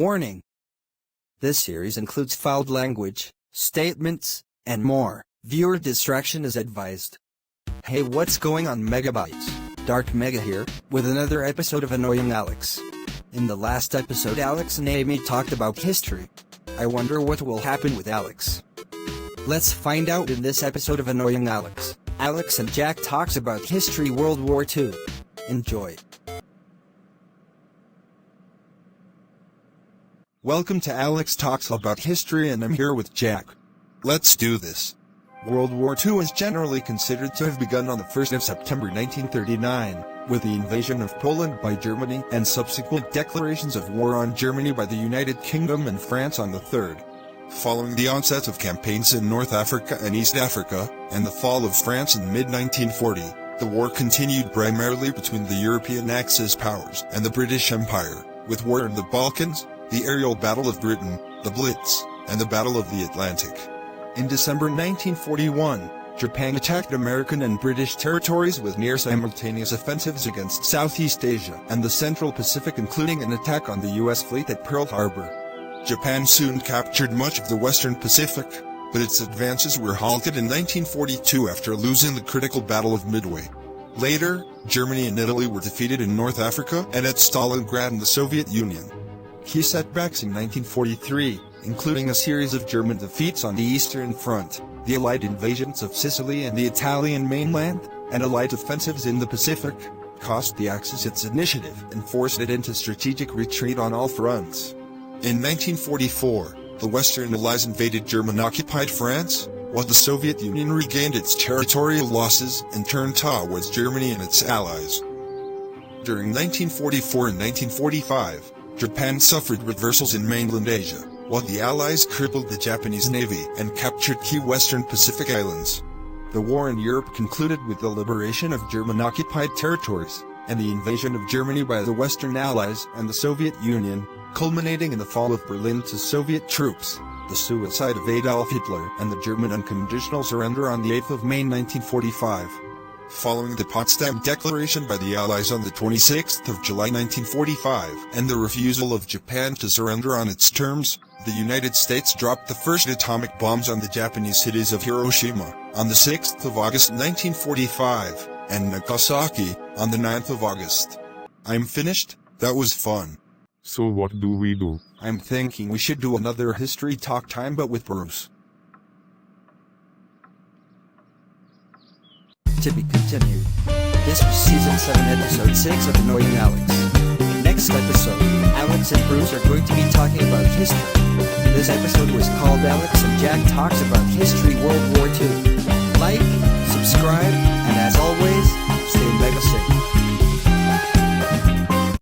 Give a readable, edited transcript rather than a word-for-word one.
Warning: this series includes foul language, statements, and more. Viewer distraction is advised. Hey, what's going on, Megabytes Dark Mega here, with another episode of Annoying Alex. In the last episode, Alex and Amy talked about history. I wonder what will happen with Alex. Let's find out in this episode of Annoying Alex. Alex and Jack talks about history, World War II. Enjoy. Welcome to Alex Talks About History, and I'm here with Jack. Let's do this. World War II is generally considered to have begun on the 1st of September 1939, with the invasion of Poland by Germany and subsequent declarations of war on Germany by the United Kingdom and France on the 3rd. Following the onset of campaigns in North Africa and East Africa, and the fall of France in mid-1940, the war continued primarily between the European Axis powers and the British Empire, with war in the Balkans, the aerial Battle of Britain, the Blitz, and the Battle of the Atlantic. In December 1941, Japan attacked American and British territories with near-simultaneous offensives against Southeast Asia and the Central Pacific, including an attack on the U.S. fleet at Pearl Harbor. Japan soon captured much of the Western Pacific, but its advances were halted in 1942 after losing the critical Battle of Midway. Later, Germany and Italy were defeated in North Africa and at Stalingrad in the Soviet Union. Key setbacks in 1943, including a series of German defeats on the Eastern Front, the Allied invasions of Sicily and the Italian mainland, and Allied offensives in the Pacific, cost the Axis its initiative and forced it into strategic retreat on all fronts. In 1944, the Western Allies invaded German-occupied France, while the Soviet Union regained its territorial losses and turned towards Germany and its allies. During 1944 and 1945, Japan suffered reversals in mainland Asia, while the Allies crippled the Japanese Navy and captured key Western Pacific islands. The war in Europe concluded with the liberation of German-occupied territories, and the invasion of Germany by the Western Allies and the Soviet Union, culminating in the fall of Berlin to Soviet troops, the suicide of Adolf Hitler, and the German unconditional surrender on the 8th of May 1945. Following the Potsdam Declaration by the Allies on the 26th of July 1945, and the refusal of Japan to surrender on its terms, the United States dropped the first atomic bombs on the Japanese cities of Hiroshima on the 6th of August 1945, and Nagasaki on the 9th of August. I'm finished. That was fun. So what do we do? I'm thinking we should do another history talk time, but with Bruce. To be continued. This was Season 7, Episode 6 of Annoying Alex. Next episode, Alex and Bruce are going to be talking about history. This episode was called Alex and Jack Talks About History, World War II.